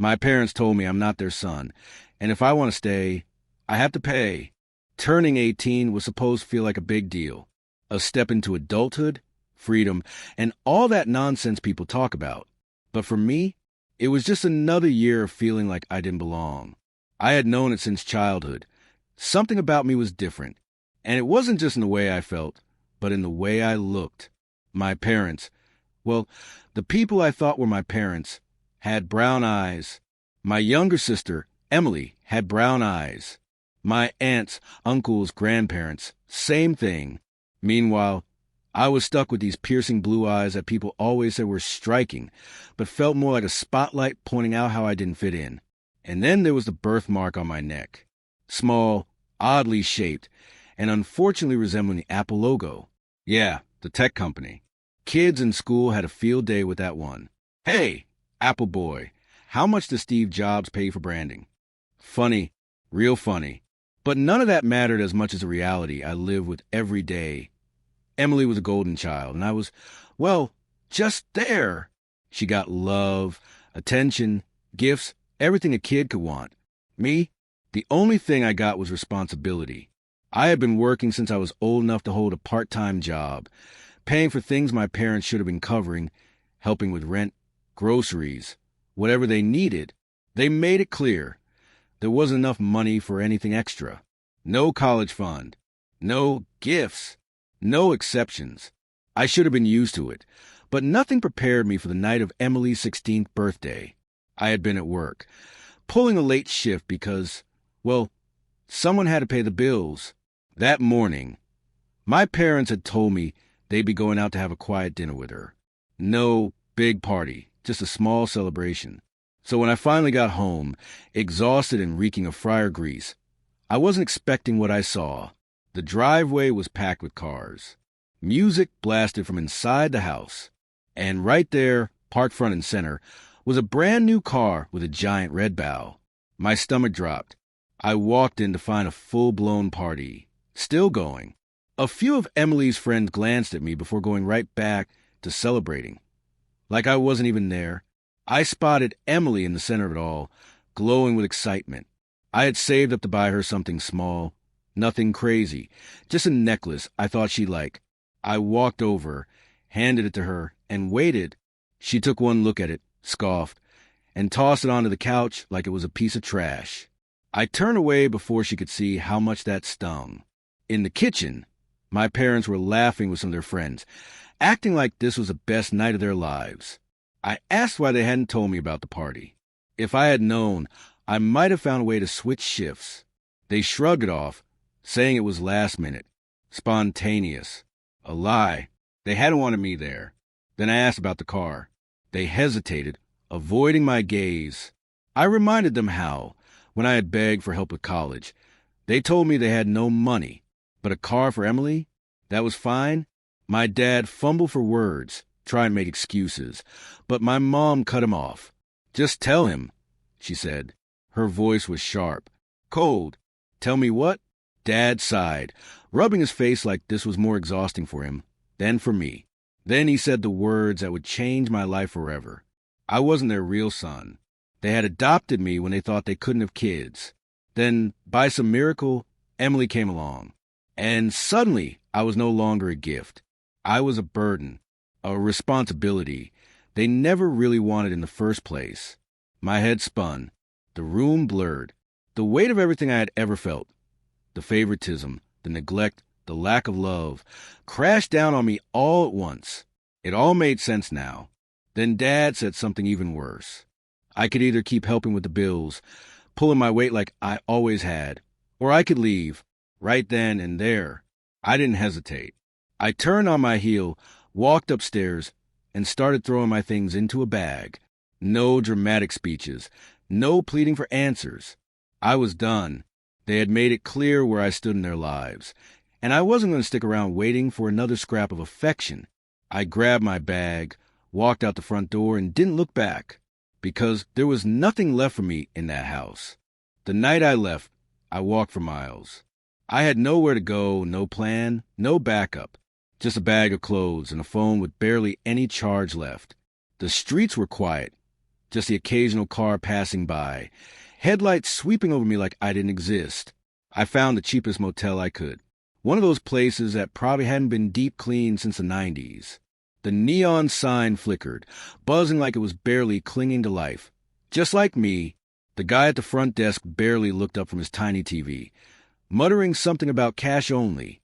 My parents told me I'm not their son, and if I want to stay, I have to pay. Turning 18 was supposed to feel like a big deal, a step into adulthood, freedom, and all that nonsense people talk about. But for me, it was just another year of feeling like I didn't belong. I had known it since childhood. Something about me was different, and it wasn't just in the way I felt, but in the way I looked. My parents, well, the people I thought were my parents, had brown eyes. My younger sister, Emily, had brown eyes. My aunts, uncles, grandparents, same thing. Meanwhile, I was stuck with these piercing blue eyes that people always said were striking, but felt more like a spotlight pointing out how I didn't fit in. And then there was the birthmark on my neck. Small, oddly shaped, and unfortunately resembling the Apple logo. Yeah, the tech company. Kids in school had a field day with that one. Hey, Apple boy, how much does Steve Jobs pay for branding? Funny, real funny. But none of that mattered as much as the reality I live with every day. Emily was a golden child, and I was, well, just there. She got love, attention, gifts, everything a kid could want. Me? The only thing I got was responsibility. I had been working since I was old enough to hold a part-time job, paying for things my parents should have been covering, helping with rent, groceries, whatever they needed. They made it clear there wasn't enough money for anything extra. No college fund. No gifts. No exceptions. I should have been used to it, but nothing prepared me for the night of Emily's 16th birthday. I had been at work, pulling a late shift because, well, someone had to pay the bills. That morning, my parents had told me they'd be going out to have a quiet dinner with her. No big party, just a small celebration. So when I finally got home, exhausted and reeking of fryer grease, I wasn't expecting what I saw. The driveway was packed with cars. Music blasted from inside the house. And right there, parked front and center, was a brand new car with a giant red bow. My stomach dropped. I walked in to find a full-blown party. Still going. A few of Emily's friends glanced at me before going right back to celebrating. Like I wasn't even there. I spotted Emily in the center of it all, glowing with excitement. I had saved up to buy her something small, nothing crazy, just a necklace I thought she'd like. I walked over, handed it to her, and waited. She took one look at it, scoffed, and tossed it onto the couch like it was a piece of trash. I turned away before she could see how much that stung. In the kitchen, my parents were laughing with some of their friends, acting like this was the best night of their lives. I asked why they hadn't told me about the party. If I had known, I might have found a way to switch shifts. They shrugged it off, saying it was last minute, spontaneous. A lie. They hadn't wanted me there. Then I asked about the car. They hesitated, avoiding my gaze. I reminded them how, when I had begged for help with college, they told me they had no money. But a car for Emily? That was fine? My dad fumbled for words, trying to make excuses, but my mom cut him off. Just tell him, she said. Her voice was sharp. Cold. Tell me what? Dad sighed, rubbing his face like this was more exhausting for him than for me. Then he said the words that would change my life forever. I wasn't their real son. They had adopted me when they thought they couldn't have kids. Then, by some miracle, Emily came along. And suddenly, I was no longer a gift. I was a burden, a responsibility they never really wanted in the first place. My head spun. The room blurred. The weight of everything I had ever felt, the favoritism, the neglect, the lack of love, crashed down on me all at once. It all made sense now. Then Dad said something even worse. I could either keep helping with the bills, pulling my weight like I always had, or I could leave, right then and there. I didn't hesitate. I turned on my heel, walked upstairs, and started throwing my things into a bag. No dramatic speeches, no pleading for answers. I was done. They had made it clear where I stood in their lives, and I wasn't going to stick around waiting for another scrap of affection. I grabbed my bag, walked out the front door, and didn't look back, because there was nothing left for me in that house. The night I left, I walked for miles. I had nowhere to go, no plan, no backup, just a bag of clothes and a phone with barely any charge left. The streets were quiet. just the occasional car passing by, headlights sweeping over me like I didn't exist. I found the cheapest motel I could. One of those places that probably hadn't been deep cleaned since the 90s. The neon sign flickered, buzzing like it was barely clinging to life. Just like me, the guy at the front desk barely looked up from his tiny TV, muttering something about cash only.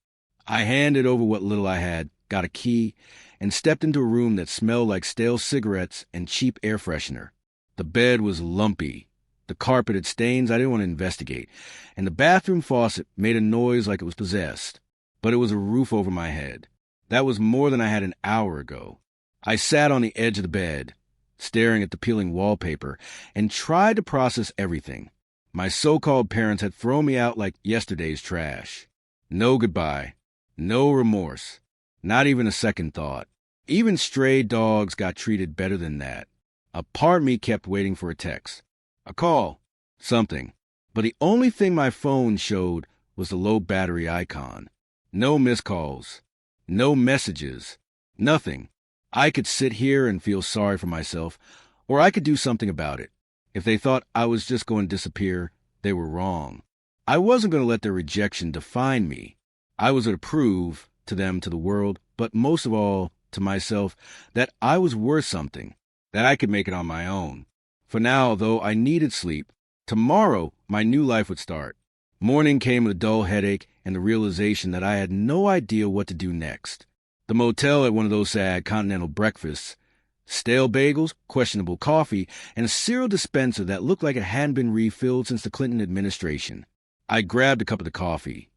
I handed over what little I had, got a key, and stepped into a room that smelled like stale cigarettes and cheap air freshener. The bed was lumpy. The carpet had stains I didn't want to investigate, and the bathroom faucet made a noise like it was possessed. But it was a roof over my head. That was more than I had an hour ago. I sat on the edge of the bed, staring at the peeling wallpaper, and tried to process everything. My so-called parents had thrown me out like yesterday's trash. No goodbye. No remorse. Not even a second thought. Even stray dogs got treated better than that. A part of me kept waiting for a text. A call. Something. But the only thing my phone showed was the low battery icon. No missed calls. No messages. Nothing. I could sit here and feel sorry for myself, or I could do something about it. If they thought I was just going to disappear, they were wrong. I wasn't going to let their rejection define me. I was going to prove to them, to the world, but most of all, to myself, that I was worth something, that I could make it on my own. For now, though I needed sleep, tomorrow my new life would start. Morning came with a dull headache and the realization that I had no idea what to do next. The motel had one of those sad continental breakfasts, stale bagels, questionable coffee, and a cereal dispenser that looked like it hadn't been refilled since the Clinton administration. I grabbed a cup of the coffee,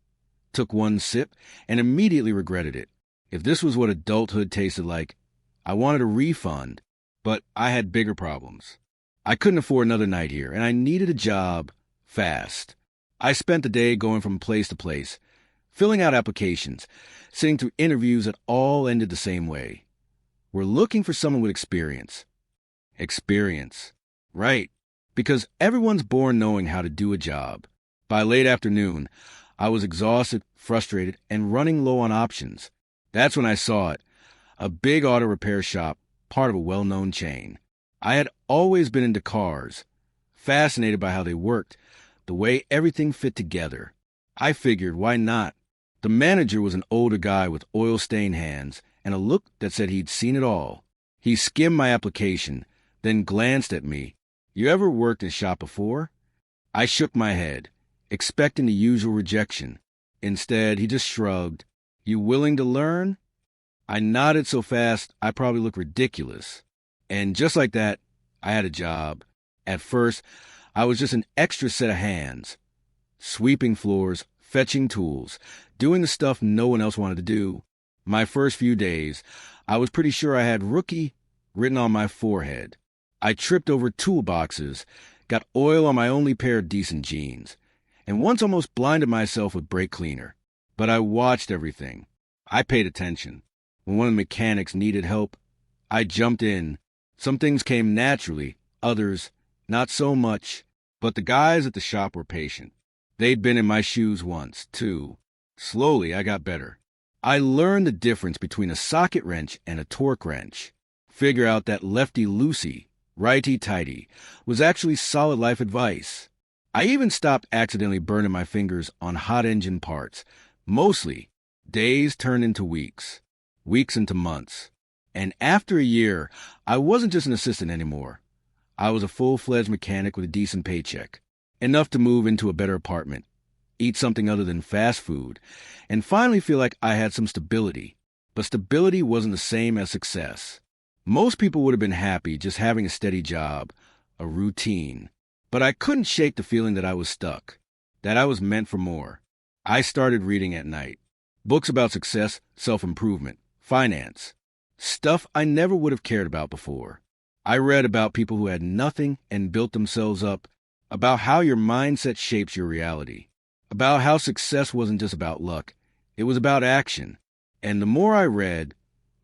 took one sip, and immediately regretted it. If this was what adulthood tasted like, I wanted a refund, but I had bigger problems. I couldn't afford another night here, and I needed a job fast. I spent the day going from place to place, filling out applications, sitting through interviews that all ended the same way. We're looking for someone with experience. Experience. Right. Because everyone's born knowing how to do a job. By late afternoon, I was exhausted, frustrated, and running low on options. That's when I saw it. A big auto repair shop, part of a well-known chain. I had always been into cars, fascinated by how they worked, the way everything fit together. I figured, why not? The manager was an older guy with oil-stained hands and a look that said he'd seen it all. He skimmed my application, then glanced at me. You ever worked in a shop before? I shook my head, expecting the usual rejection. Instead, he just shrugged. You willing to learn? I nodded so fast I probably looked ridiculous. And just like that, I had a job. At first, I was just an extra set of hands, sweeping floors, fetching tools, doing the stuff no one else wanted to do. My first few days, I was pretty sure I had rookie written on my forehead. I tripped over toolboxes, got oil on my only pair of decent jeans, and once almost blinded myself with brake cleaner. But I watched everything. I paid attention. When one of the mechanics needed help, I jumped in. Some things came naturally, others not so much. But the guys at the shop were patient. They'd been in my shoes once, too. Slowly, I got better. I learned the difference between a socket wrench and a torque wrench. Figure out that lefty-loosey, righty-tighty was actually solid life advice. I even stopped accidentally burning my fingers on hot engine parts. Mostly, days turned into weeks, weeks into months. And after a year, I wasn't just an assistant anymore. I was a full-fledged mechanic with a decent paycheck, enough to move into a better apartment, eat something other than fast food, and finally feel like I had some stability. But stability wasn't the same as success. Most people would have been happy just having a steady job, a routine. But I couldn't shake the feeling that I was stuck, that I was meant for more. I started reading at night. Books about success, self-improvement, finance. Stuff I never would have cared about before. I read about people who had nothing and built themselves up, about how your mindset shapes your reality, about how success wasn't just about luck, it was about action. And the more I read,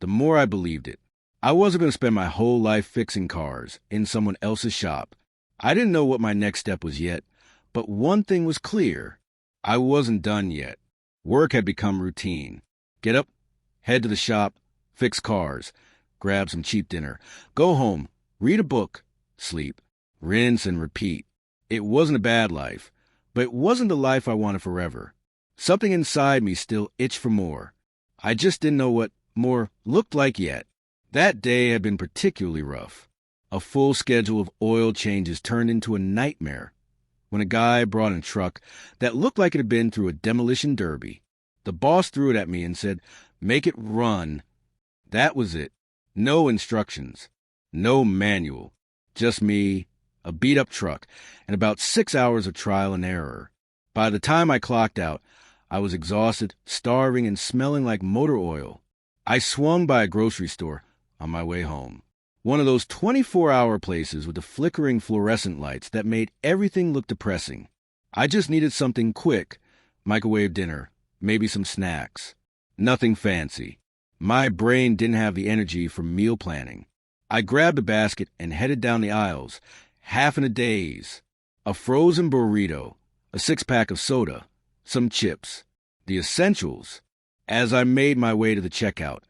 the more I believed it. I wasn't going to spend my whole life fixing cars in someone else's shop. I didn't know what my next step was yet, but one thing was clear. I wasn't done yet. Work had become routine. Get up, head to the shop, fix cars, grab some cheap dinner, go home, read a book, sleep, rinse and repeat. It wasn't a bad life, but it wasn't the life I wanted forever. Something inside me still itched for more. I just didn't know what more looked like yet. That day had been particularly rough. A full schedule of oil changes turned into a nightmare when a guy brought in a truck that looked like it had been through a demolition derby. The boss threw it at me and said, "Make it run." That was it. No instructions. No manual. Just me, a beat-up truck, and about 6 hours of trial and error. By the time I clocked out, I was exhausted, starving, and smelling like motor oil. I swung by a grocery store on my way home. One of those 24-hour places with the flickering fluorescent lights that made everything look depressing. I just needed something quick, microwave dinner, maybe some snacks. Nothing fancy. My brain didn't have the energy for meal planning. I grabbed a basket and headed down the aisles, half in a daze. A frozen burrito, a 6-pack of soda, some chips, the essentials. As I made my way to the checkout,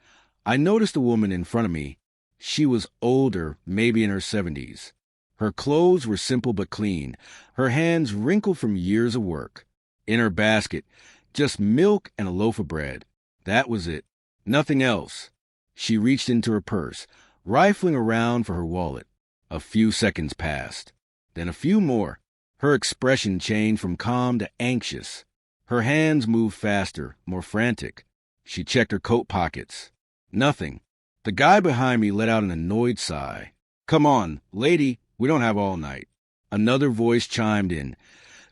I noticed a woman in front of me. She was older, maybe in her 70s. Her clothes were simple but clean, her hands wrinkled from years of work. In her basket, just milk and a loaf of bread. That was it. Nothing else. She reached into her purse, rifling around for her wallet. A few seconds passed. Then a few more. Her expression changed from calm to anxious. Her hands moved faster, more frantic. She checked her coat pockets. Nothing. The guy behind me let out an annoyed sigh. "Come on, lady, we don't have all night." Another voice chimed in,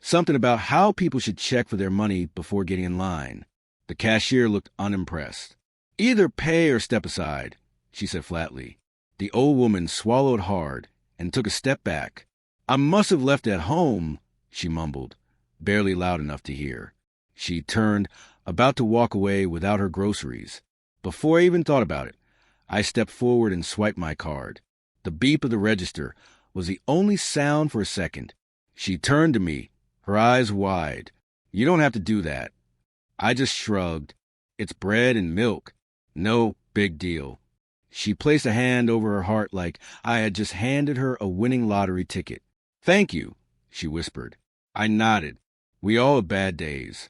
something about how people should check for their money before getting in line. The cashier looked unimpressed. "Either pay or step aside," she said flatly. The old woman swallowed hard and took a step back. "I must have left it at home," she mumbled, barely loud enough to hear. She turned, about to walk away without her groceries. Before I even thought about it, I stepped forward and swiped my card. The beep of the register was the only sound for a second. She turned to me, her eyes wide. "You don't have to do that." I just shrugged. "It's bread and milk. No big deal." She placed a hand over her heart like I had just handed her a winning lottery ticket. "Thank you," she whispered. I nodded. We all have bad days.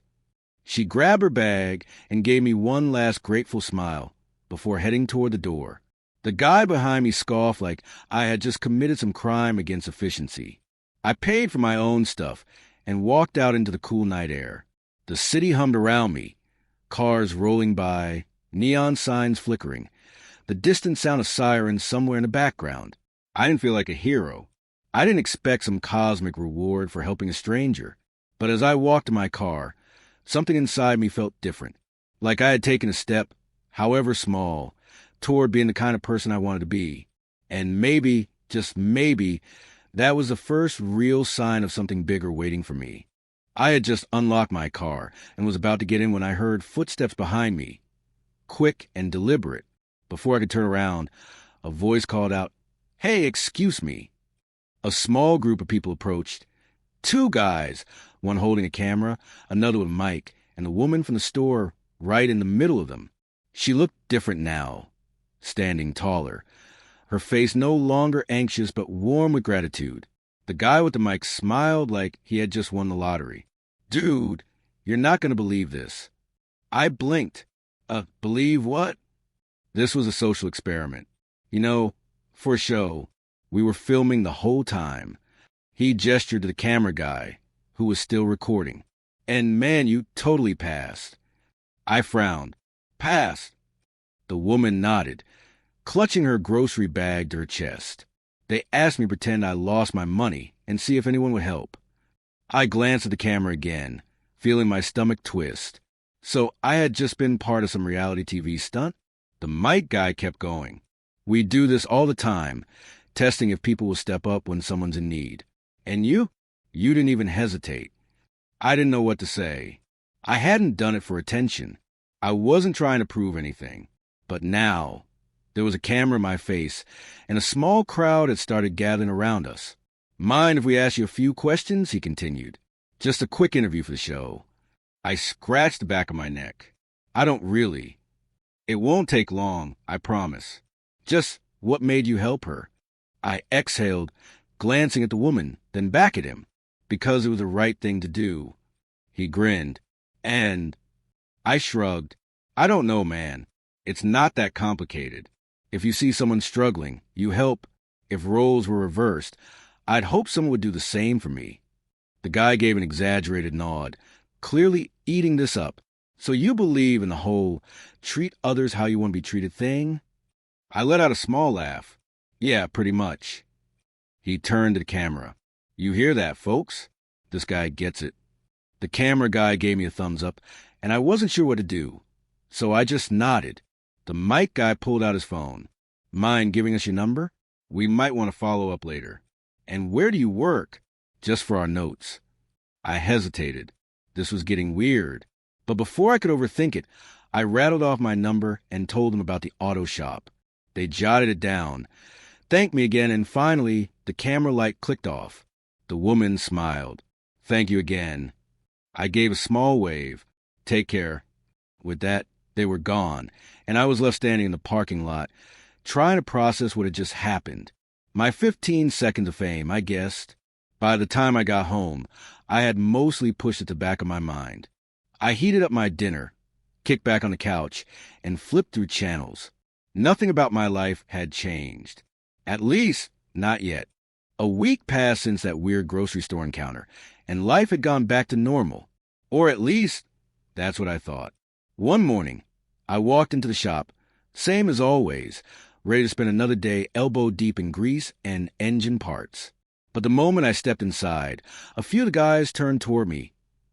She grabbed her bag and gave me one last grateful smile before heading toward the door. The guy behind me scoffed like I had just committed some crime against efficiency. I paid for my own stuff and walked out into the cool night air. The city hummed around me, cars rolling by, neon signs flickering, the distant sound of sirens somewhere in the background. I didn't feel like a hero. I didn't expect some cosmic reward for helping a stranger. But as I walked to my car, something inside me felt different, like I had taken a step, however small, toward being the kind of person I wanted to be. And maybe, just maybe, that was the first real sign of something bigger waiting for me. I had just unlocked my car and was about to get in when I heard footsteps behind me, quick and deliberate. Before I could turn around, a voice called out, "Hey, excuse me." A small group of people approached. 2 guys, one holding a camera, another with a mic, and a woman from the store right in the middle of them. She looked different now, standing taller, her face no longer anxious but warm with gratitude. The guy with the mic smiled like he had just won the lottery. "Dude, you're not going to believe this." I blinked. Believe what? This was a social experiment. For show. We were filming the whole time. He gestured to the camera guy, who was still recording. "And man, you totally passed." I frowned. "Passed?" The woman nodded, clutching her grocery bag to her chest. "They asked me to pretend I lost my money and see if anyone would help." I glanced at the camera again, feeling my stomach twist. So I had just been part of some reality TV stunt? The mic guy kept going. "We do this all the time, testing if people will step up when someone's in need. And you? You didn't even hesitate." I didn't know what to say. I hadn't done it for attention. I wasn't trying to prove anything. But now, there was a camera in my face, and a small crowd had started gathering around us. "Mind if we ask you a few questions?" he continued. "Just a quick interview for the show." I scratched the back of my neck. "I don't really. It won't take long, I promise. Just what made you help her?" I exhaled, glancing at the woman, then back at him, because it was the right thing to do. He grinned, and I shrugged. I don't know, man. It's not that complicated. If you see someone struggling, you help. If roles were reversed, I'd hope someone would do the same for me. The guy gave an exaggerated nod, clearly eating this up. So you believe in the whole treat others how you want to be treated thing? I let out a small laugh. Yeah, pretty much. He turned to the camera. You hear that, folks? This guy gets it. The camera guy gave me a thumbs up, and I wasn't sure what to do. So I just nodded. The mic guy pulled out his phone. Mind giving us your number? We might want to follow up later. And where do you work? Just for our notes. I hesitated. This was getting weird. But before I could overthink it, I rattled off my number and told them about the auto shop. They jotted it down, thanked me again, and finally, the camera light clicked off. The woman smiled. Thank you again. I gave a small wave. Take care. With that, they were gone, and I was left standing in the parking lot, trying to process what had just happened. My 15 seconds of fame, I guessed. By the time I got home, I had mostly pushed it to the back of my mind. I heated up my dinner, kicked back on the couch, and flipped through channels. Nothing about my life had changed. At least, not yet. A week passed since that weird grocery store encounter, and life had gone back to normal. Or at least, that's what I thought. One morning, I walked into the shop, same as always, ready to spend another day elbow deep in grease and engine parts. But the moment I stepped inside, a few of the guys turned toward me,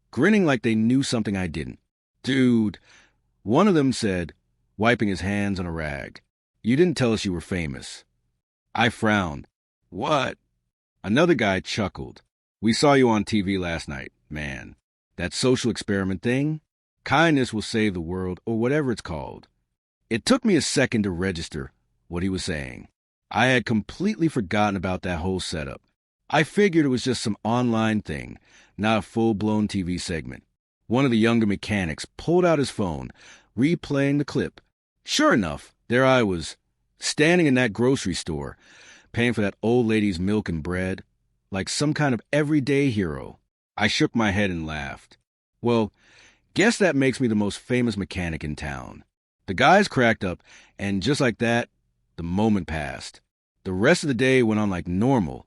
grinning like they knew something I didn't. Dude, one of them said, wiping his hands on a rag, you didn't tell us you were famous. I frowned. What? Another guy chuckled. We saw you on TV last night, man. That social experiment thing? Kindness will save the world, or whatever it's called. It took me a second to register what he was saying. I had completely forgotten about that whole setup. I figured it was just some online thing, not a full-blown TV segment. One of the younger mechanics pulled out his phone, replaying the clip. Sure enough, there I was, standing in that grocery store, paying for that old lady's milk and bread, like some kind of everyday hero. I shook my head and laughed. Well, guess that makes me the most famous mechanic in town. The guys cracked up, and just like that, the moment passed. The rest of the day went on like normal.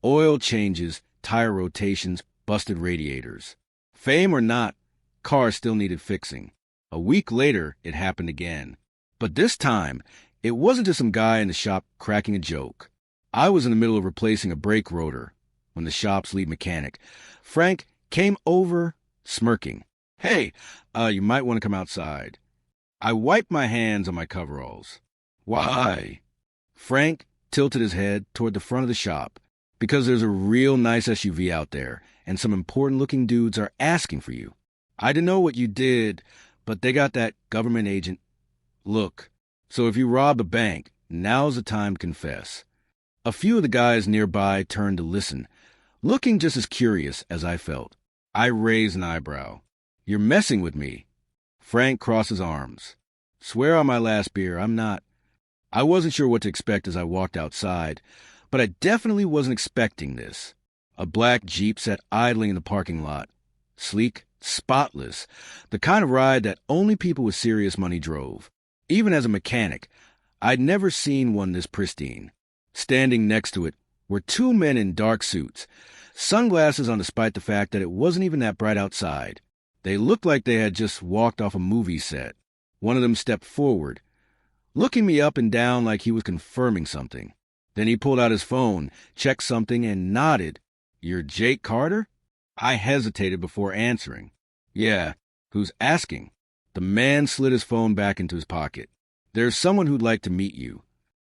Oil changes, tire rotations, busted radiators. Fame or not, cars still needed fixing. A week later, it happened again. But this time, it wasn't just some guy in the shop cracking a joke. I was in the middle of replacing a brake rotor when the shop's lead mechanic, Frank, came over, smirking. Hey, you might want to come outside. I wiped my hands on my coveralls. Why? Frank tilted his head toward the front of the shop. Because there's a real nice SUV out there, and some important-looking dudes are asking for you. I didn't know what you did, but they got that government agent. Look, so if you robbed a bank, now's the time to confess. A few of the guys nearby turned to listen, looking just as curious as I felt. I raised an eyebrow. You're messing with me. Frank crossed his arms. Swear on my last beer, I'm not. I wasn't sure what to expect as I walked outside, but I definitely wasn't expecting this. A black Jeep sat idling in the parking lot. Sleek, spotless, the kind of ride that only people with serious money drove. Even as a mechanic, I'd never seen one this pristine. Standing next to it were two men in dark suits, sunglasses on despite the fact that it wasn't even that bright outside. They looked like they had just walked off a movie set. One of them stepped forward, looking me up and down like he was confirming something. Then he pulled out his phone, checked something, and nodded. You're Jake Carter? I hesitated before answering. Yeah, who's asking? The man slid his phone back into his pocket. There's someone who'd like to meet you.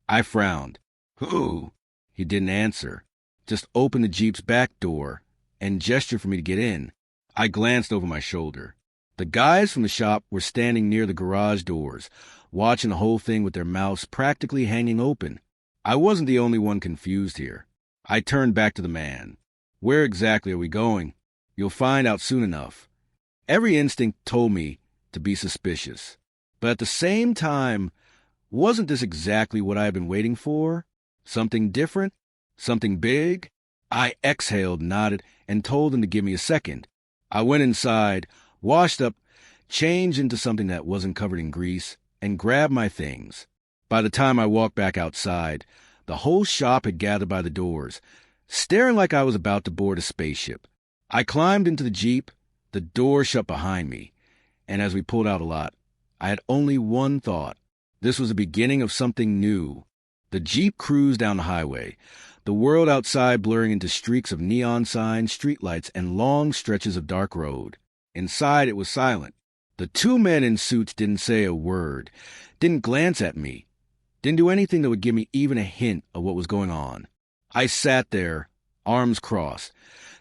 I frowned. Who? He didn't answer, just opened the Jeep's back door and gestured for me to get in. I glanced over my shoulder. The guys from the shop were standing near the garage doors, watching the whole thing with their mouths practically hanging open. I wasn't the only one confused here. I turned back to the man. Where exactly are we going? You'll find out soon enough. Every instinct told me to be suspicious. But at the same time, wasn't this exactly what I had been waiting for? Something different? Something big? I exhaled, nodded, and told him to give me a second. I went inside, washed up, changed into something that wasn't covered in grease, and grabbed my things. By the time I walked back outside, the whole shop had gathered by the doors, staring like I was about to board a spaceship. I climbed into the Jeep, the door shut behind me, and as we pulled out a lot, I had only one thought. This was the beginning of something new. The Jeep cruised down the highway, the world outside blurring into streaks of neon signs, streetlights, and long stretches of dark road. Inside, it was silent. The two men in suits didn't say a word, didn't glance at me, didn't do anything that would give me even a hint of what was going on. I sat there, arms crossed,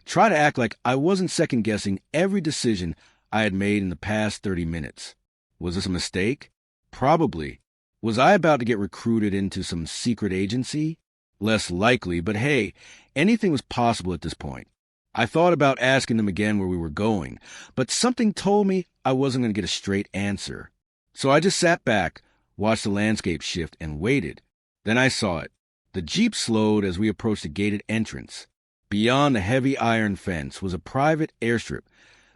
tried to act like I wasn't second-guessing every decision I had made in the past 30 minutes. Was this a mistake? Probably. Was I about to get recruited into some secret agency? Less likely, but hey, anything was possible at this point. I thought about asking them again where we were going, but something told me I wasn't going to get a straight answer. So I just sat back, watched the landscape shift, and waited. Then I saw it. The Jeep slowed as we approached a gated entrance. Beyond the heavy iron fence was a private airstrip,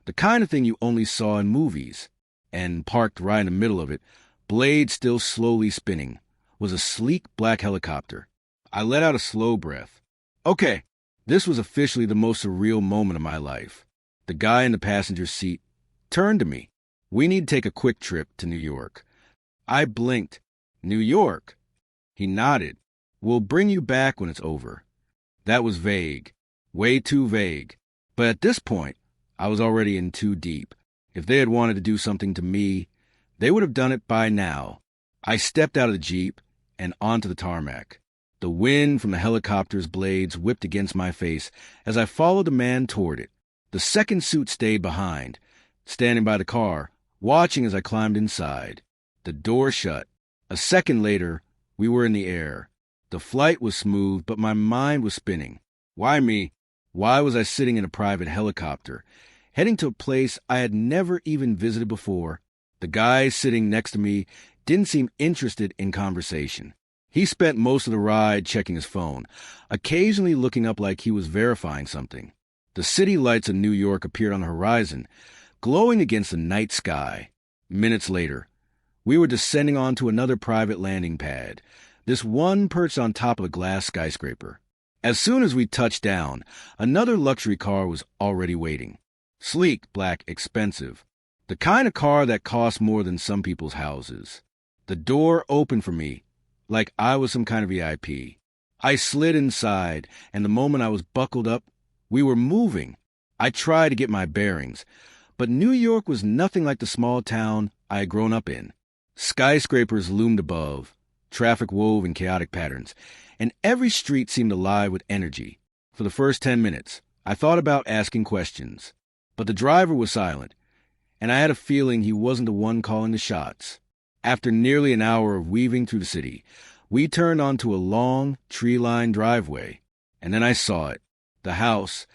the kind of thing you only saw in movies. And parked right in the middle of it, blade still slowly spinning, was a sleek black helicopter. I let out a slow breath. Okay, this was officially the most surreal moment of my life. The guy in the passenger seat turned to me. We need to take a quick trip to New York. I blinked. New York? He nodded. We'll bring you back when it's over. That was vague. Way too vague. But at this point, I was already in too deep. If they had wanted to do something to me, they would have done it by now. I stepped out of the Jeep and onto the tarmac. The wind from the helicopter's blades whipped against my face as I followed the man toward it. The second suit stayed behind, standing by the car, watching as I climbed inside. The door shut. A second later, we were in the air. The flight was smooth, but my mind was spinning. Why me? Why was I sitting in a private helicopter, heading to a place I had never even visited before? The guy sitting next to me didn't seem interested in conversation. He spent most of the ride checking his phone, occasionally looking up like he was verifying something. The city lights of New York appeared on the horizon, glowing against the night sky. Minutes later, we were descending onto another private landing pad, this one perched on top of a glass skyscraper. As soon as we touched down, another luxury car was already waiting. Sleek, black, expensive. The kind of car that costs more than some people's houses. The door opened for me, like I was some kind of VIP. I slid inside, and the moment I was buckled up, we were moving. I tried to get my bearings, but New York was nothing like the small town I had grown up in. Skyscrapers loomed above, traffic wove in chaotic patterns, and every street seemed alive with energy. For the first 10 minutes, I thought about asking questions, but the driver was silent, and I had a feeling he wasn't the one calling the shots. After nearly an hour of weaving through the city, we turned onto a long, tree-lined driveway, and then I saw it. The house,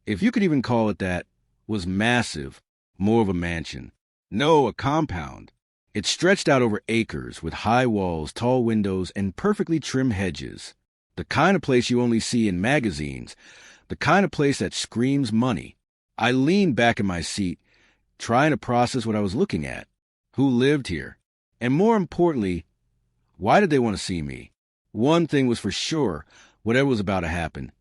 if you could even call it that, was massive, more of a mansion. No, a compound. It stretched out over acres, with high walls, tall windows, and perfectly trimmed hedges. The kind of place you only see in magazines, the kind of place that screams money. I leaned back in my seat, trying to process what I was looking at. Who lived here? And more importantly, why did they want to see me? One thing was for sure, whatever was about to happen,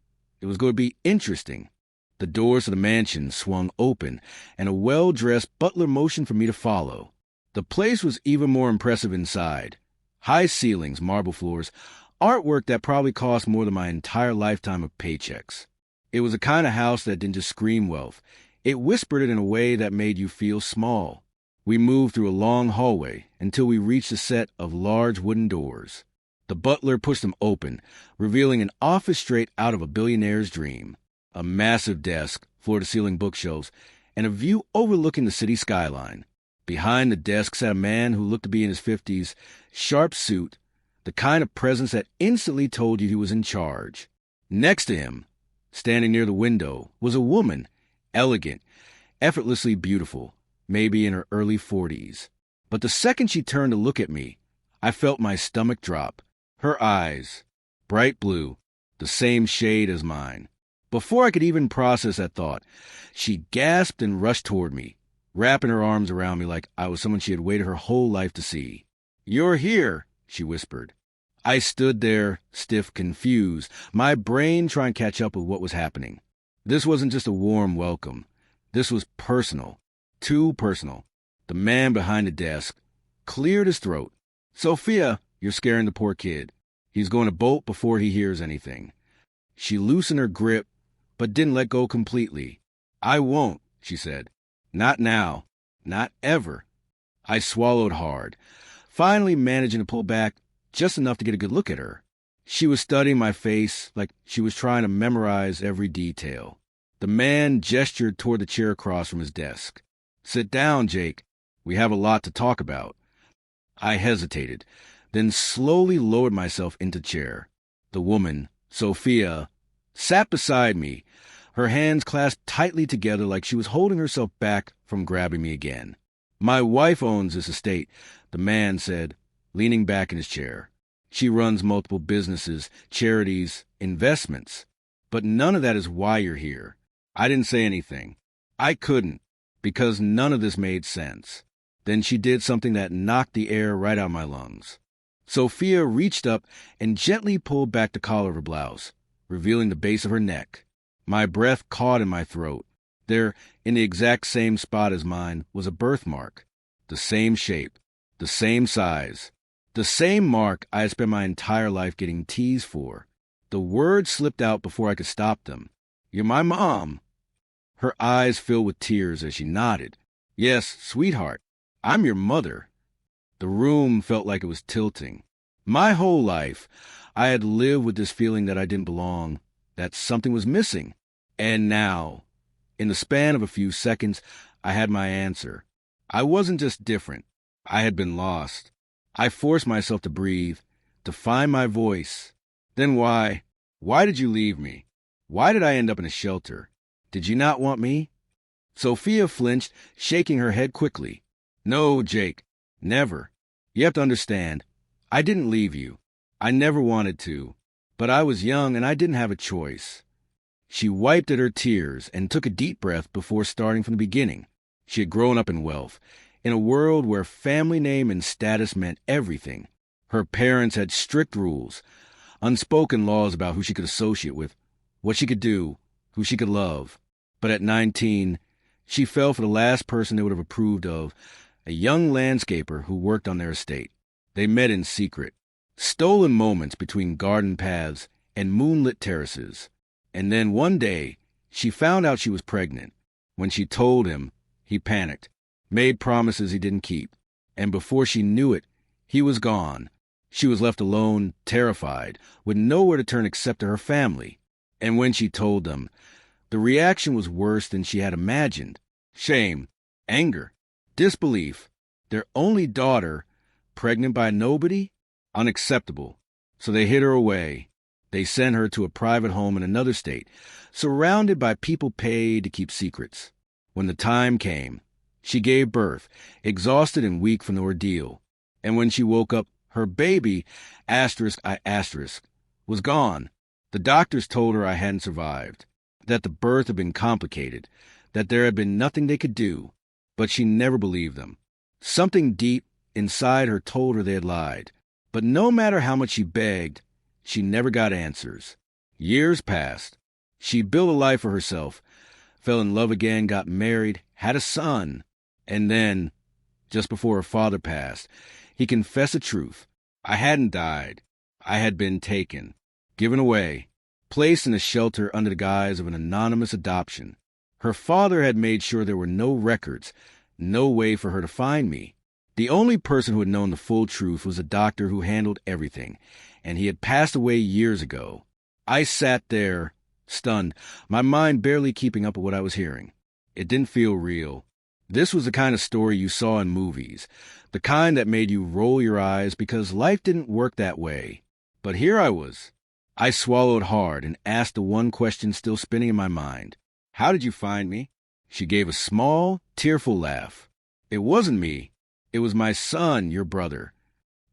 it was going to be interesting. The doors of the mansion swung open, and a well-dressed butler motioned for me to follow. The place was even more impressive inside. High ceilings, marble floors, artwork that probably cost more than my entire lifetime of paychecks. It was a kind of house that didn't just scream wealth. It whispered it in a way that made you feel small. We moved through a long hallway until we reached a set of large wooden doors. The butler pushed them open, revealing an office straight out of a billionaire's dream. A massive desk, floor-to-ceiling bookshelves, and a view overlooking the city skyline. Behind the desk sat a man who looked to be in his 50s, sharp suit, the kind of presence that instantly told you he was in charge. Next to him, standing near the window, was a woman, elegant, effortlessly beautiful, maybe in her early 40s. But the second she turned to look at me, I felt my stomach drop. Her eyes, bright blue, the same shade as mine. Before I could even process that thought, she gasped and rushed toward me, wrapping her arms around me like I was someone she had waited her whole life to see. "You're here," she whispered. I stood there, stiff, confused, my brain trying to catch up with what was happening. This wasn't just a warm welcome. This was personal. Too personal. The man behind the desk cleared his throat. "Sophia, you're scaring the poor kid. He's going to bolt before he hears anything." She loosened her grip, but didn't let go completely. "I won't," she said. "Not now. Not ever." I swallowed hard, finally managing to pull back just enough to get a good look at her. She was studying my face like she was trying to memorize every detail. The man gestured toward the chair across from his desk. "Sit down, Jake. We have a lot to talk about." I hesitated, then slowly lowered myself into the chair. The woman, Sophia, sat beside me, her hands clasped tightly together like she was holding herself back from grabbing me again. "My wife owns this estate," the man said, leaning back in his chair. "She runs multiple businesses, charities, investments. But none of that is why you're here." I didn't say anything. I couldn't, because none of this made sense. Then she did something that knocked the air right out of my lungs. Sophia reached up and gently pulled back the collar of her blouse, revealing the base of her neck. My breath caught in my throat. There, in the exact same spot as mine, was a birthmark. The same shape, the same size, the same mark I had spent my entire life getting teased for. The words slipped out before I could stop them. "You're my mom." Her eyes filled with tears as she nodded. "Yes, sweetheart, I'm your mother." The room felt like it was tilting. My whole life, I had lived with this feeling that I didn't belong, that something was missing. And now, in the span of a few seconds, I had my answer. I wasn't just different. I had been lost. I forced myself to breathe, to find my voice. "Then why? Why did you leave me? Why did I end up in a shelter? Did you not want me?" Sophia flinched, shaking her head quickly. "No, Jake, never. You have to understand, I didn't leave you. I never wanted to. But I was young and I didn't have a choice." She wiped at her tears and took a deep breath before starting from the beginning. She had grown up in wealth, in a world where family name and status meant everything. Her parents had strict rules, unspoken laws about who she could associate with, what she could do, who she could love. But at 19, she fell for the last person they would have approved of, a young landscaper who worked on their estate. They met in secret, stolen moments between garden paths and moonlit terraces. And then one day, she found out she was pregnant. When she told him, he panicked, made promises he didn't keep. And before she knew it, he was gone. She was left alone, terrified, with nowhere to turn except to her family. And when she told them, the reaction was worse than she had imagined. Shame, anger, disbelief. Their only daughter, pregnant by nobody? Unacceptable. So they hid her away. They sent her to a private home in another state, surrounded by people paid to keep secrets. When the time came, she gave birth, exhausted and weak from the ordeal. And when she woke up, her baby, was gone. The doctors told her I hadn't survived, that the birth had been complicated, that there had been nothing they could do. But she never believed them. Something deep inside her told her they had lied. But no matter how much she begged, she never got answers. Years passed. She built a life for herself, fell in love again, got married, had a son. And then, just before her father passed, he confessed the truth. I hadn't died. I had been taken, given away, placed in a shelter under the guise of an anonymous adoption. Her father had made sure there were no records, no way for her to find me. The only person who had known the full truth was a doctor who handled everything, and he had passed away years ago. I sat there, stunned, my mind barely keeping up with what I was hearing. It didn't feel real. This was the kind of story you saw in movies, the kind that made you roll your eyes because life didn't work that way. But here I was. I swallowed hard and asked the one question still spinning in my mind. "How did you find me?" She gave a small, tearful laugh. "It wasn't me. It was my son, your brother.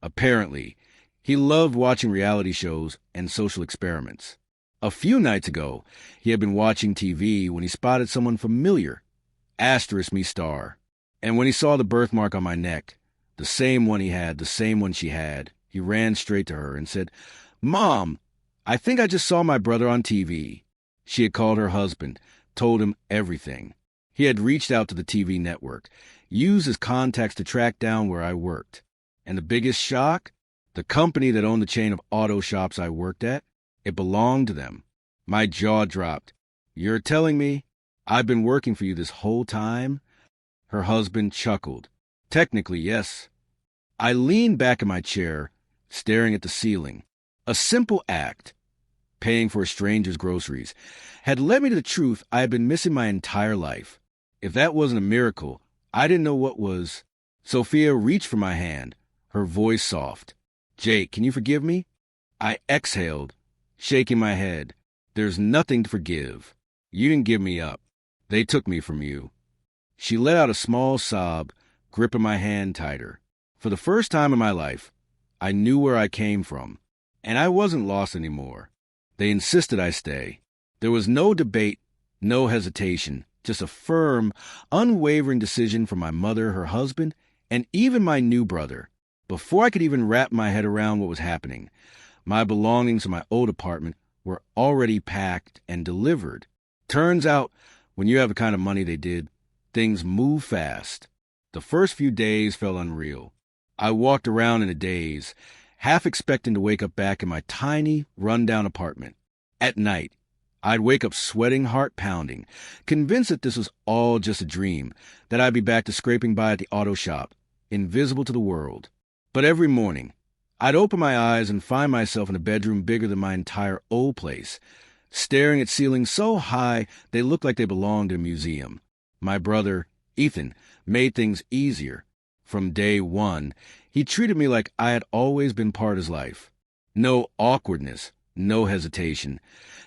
Apparently, He loved watching reality shows and social experiments. A few nights ago, he had been watching TV when he spotted someone familiar, asterisk me star. And when he saw the birthmark on my neck, the same one he had, the same one she had, he ran straight to her and said, "Mom, I think I just saw my brother on TV." She had called her husband, told him everything. He had reached out to the TV network, used his contacts to track down where I worked. And the biggest shock? The company that owned the chain of auto shops I worked at, it belonged to them. My jaw dropped. "You're telling me I've been working for you this whole time?" Her husband chuckled. "Technically, yes." I leaned back in my chair, staring at the ceiling. A simple act, paying for a stranger's groceries, had led me to the truth I had been missing my entire life. If that wasn't a miracle, I didn't know what was. Sophia reached for my hand, her voice soft. "Jake, can you forgive me?" I exhaled, shaking my head. "There's nothing to forgive. You didn't give me up. They took me from you." She let out a small sob, gripping my hand tighter. For the first time in my life, I knew where I came from, and I wasn't lost anymore. They insisted I stay. There was no debate, no hesitation, just a firm, unwavering decision from my mother, her husband, and even my new brother. Before I could even wrap my head around what was happening, my belongings in my old apartment were already packed and delivered. Turns out, when you have the kind of money they did, things move fast. The first few days felt unreal. I walked around in a daze, half expecting to wake up back in my tiny, run-down apartment. At night, I'd wake up sweating, heart pounding, convinced that this was all just a dream, that I'd be back to scraping by at the auto shop, invisible to the world. But every morning, I'd open my eyes and find myself in a bedroom bigger than my entire old place, staring at ceilings so high they looked like they belonged in a museum. My brother, Ethan, made things easier. From day one, he treated me like I had always been part of his life. No awkwardness, no hesitation,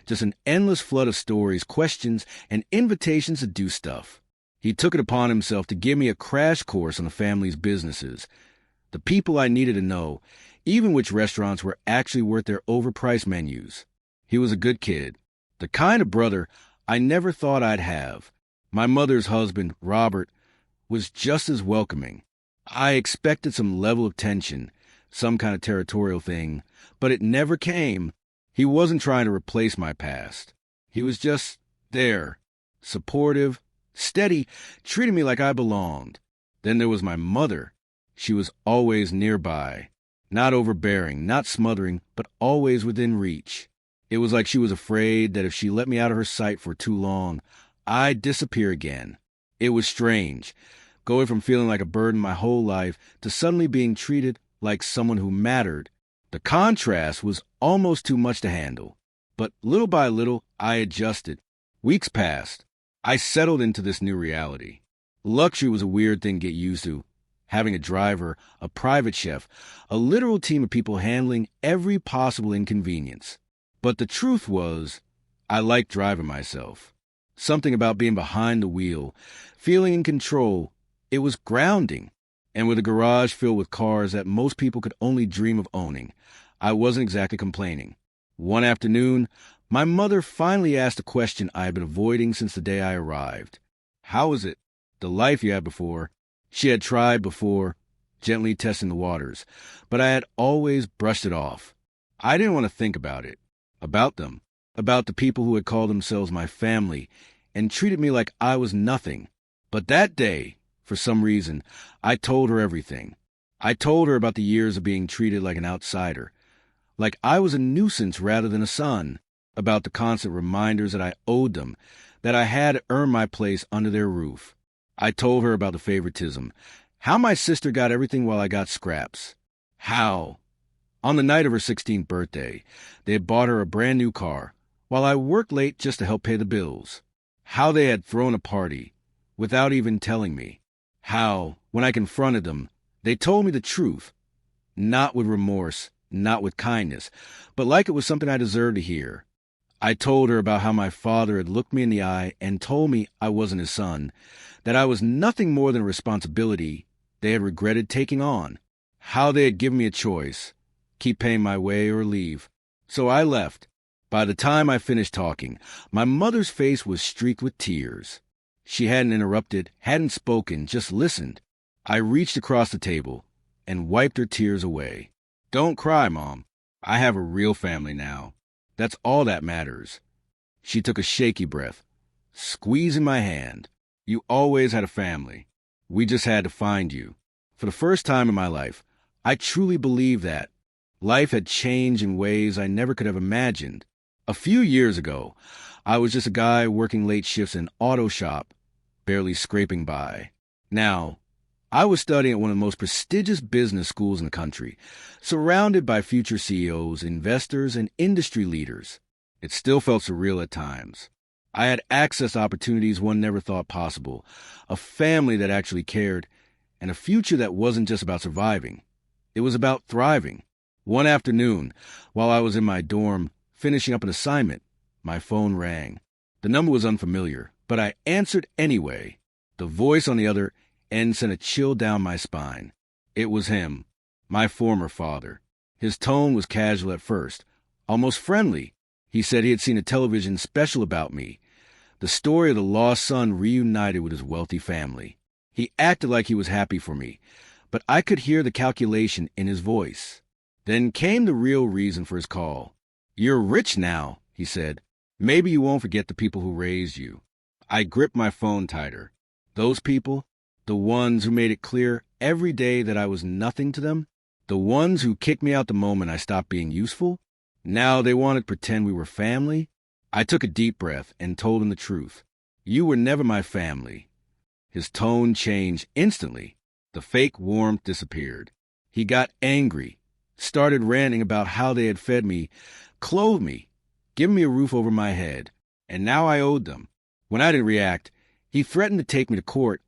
just an endless flood of stories, questions, and invitations to do stuff. He took it upon himself to give me a crash course on the family's businesses, the people I needed to know, even which restaurants were actually worth their overpriced menus. He was a good kid, the kind of brother I never thought I'd have. My mother's husband, Robert, was just as welcoming. I expected some level of tension, some kind of territorial thing, but it never came. He wasn't trying to replace my past. He was just there, supportive, steady, treating me like I belonged. Then there was my mother. She was always nearby, not overbearing, not smothering, but always within reach. It was like she was afraid that if she let me out of her sight for too long, I'd disappear again. It was strange, going from feeling like a burden my whole life to suddenly being treated like someone who mattered. The contrast was almost too much to handle. But little by little, I adjusted. Weeks passed. I settled into this new reality. Luxury was a weird thing to get used to. Having a driver, a private chef, a literal team of people handling every possible inconvenience. But the truth was, I liked driving myself. Something about being behind the wheel, feeling in control. It was grounding. And with a garage filled with cars that most people could only dream of owning, I wasn't exactly complaining. One afternoon, my mother finally asked a question I had been avoiding since the day I arrived. "How was it? The life you had before?" She had tried before, gently testing the waters, but I had always brushed it off. I didn't want to think about it, about them, about the people who had called themselves my family and treated me like I was nothing. But that day, for some reason, I told her everything. I told her about the years of being treated like an outsider, like I was a nuisance rather than a son, about the constant reminders that I owed them, that I had earned my place under their roof. I told her about the favoritism, how my sister got everything while I got scraps. How, on the night of her 16th birthday, they had bought her a brand new car, while I worked late just to help pay the bills. How they had thrown a party, without even telling me. How, when I confronted them, they told me the truth, not with remorse, not with kindness, but like it was something I deserved to hear. I told her about how my father had looked me in the eye and told me I wasn't his son, that I was nothing more than a responsibility they had regretted taking on. How they had given me a choice, keep paying my way or leave. So I left. By the time I finished talking, my mother's face was streaked with tears. She hadn't interrupted, hadn't spoken, just listened. I reached across the table and wiped her tears away. Don't cry, Mom. I have a real family now. That's all that matters. She took a shaky breath, squeezing my hand. You always had a family. We just had to find you. For the first time in my life, I truly believed that. Life had changed in ways I never could have imagined. A few years ago, I was just a guy working late shifts in an auto shop, barely scraping by. Now, I was studying at one of the most prestigious business schools in the country, surrounded by future CEOs, investors, and industry leaders. It still felt surreal at times. I had access to opportunities one never thought possible, a family that actually cared, and a future that wasn't just about surviving. It was about thriving. One afternoon, while I was in my dorm, finishing up an assignment, my phone rang. The number was unfamiliar, but I answered anyway. The voice on the other end sent a chill down my spine. It was him, my former father. His tone was casual at first, almost friendly. He said he had seen a television special about me, the story of the lost son reunited with his wealthy family. He acted like he was happy for me, but I could hear the calculation in his voice. Then came the real reason for his call. You're rich now, he said. Maybe you won't forget the people who raised you. I gripped my phone tighter. Those people, the ones who made it clear every day that I was nothing to them, the ones who kicked me out the moment I stopped being useful, now they wanted to pretend we were family. I took a deep breath and told him the truth. You were never my family. His tone changed instantly. The fake warmth disappeared. He got angry, started ranting about how they had fed me, clothed me, given me a roof over my head, and now I owed them. When I didn't react, he threatened to take me to court,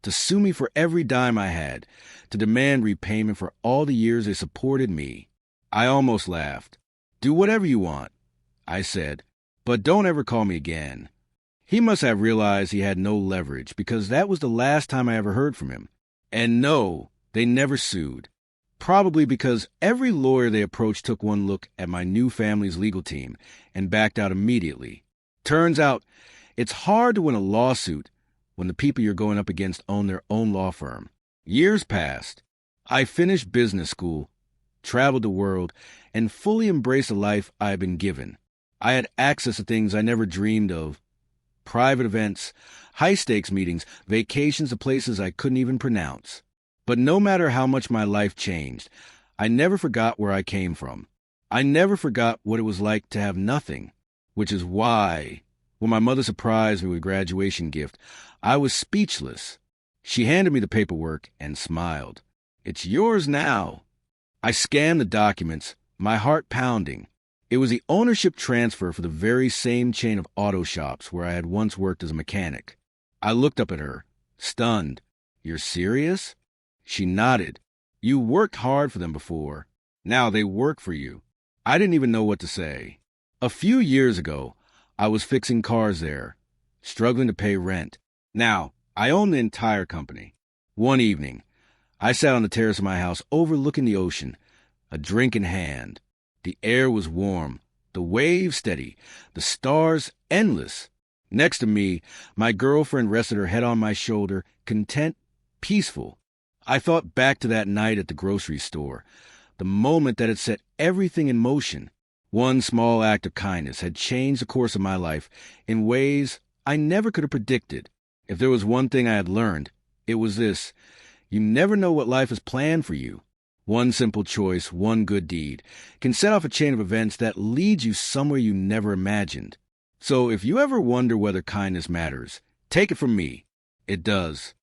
to sue me for every dime I had, to demand repayment for all the years they supported me. I almost laughed. Do whatever you want, I said, but don't ever call me again. He must have realized he had no leverage, because that was the last time I ever heard from him. And no, they never sued. Probably because every lawyer they approached took one look at my new family's legal team and backed out immediately. Turns out, it's hard to win a lawsuit when the people you're going up against own their own law firm. Years passed. I finished business school, traveled the world, and fully embraced the life I had been given. I had access to things I never dreamed of. Private events, high-stakes meetings, vacations to places I couldn't even pronounce. But no matter how much my life changed, I never forgot where I came from. I never forgot what it was like to have nothing, which is why, when my mother surprised me with a graduation gift, I was speechless. She handed me the paperwork and smiled. It's yours now. I scanned the documents, my heart pounding. It was the ownership transfer for the very same chain of auto shops where I had once worked as a mechanic. I looked up at her, stunned. You're serious? She nodded. You worked hard for them before. Now they work for you. I didn't even know what to say. A few years ago, I was fixing cars there, struggling to pay rent. Now, I own the entire company. One evening, I sat on the terrace of my house overlooking the ocean, a drink in hand. The air was warm, the waves steady, the stars endless. Next to me, my girlfriend rested her head on my shoulder, content, peaceful. I thought back to that night at the grocery store, the moment that had set everything in motion. One small act of kindness had changed the course of my life in ways I never could have predicted. If there was one thing I had learned, it was this: you never know what life has planned for you. One simple choice, one good deed, can set off a chain of events that leads you somewhere you never imagined. So if you ever wonder whether kindness matters, take it from me. It does.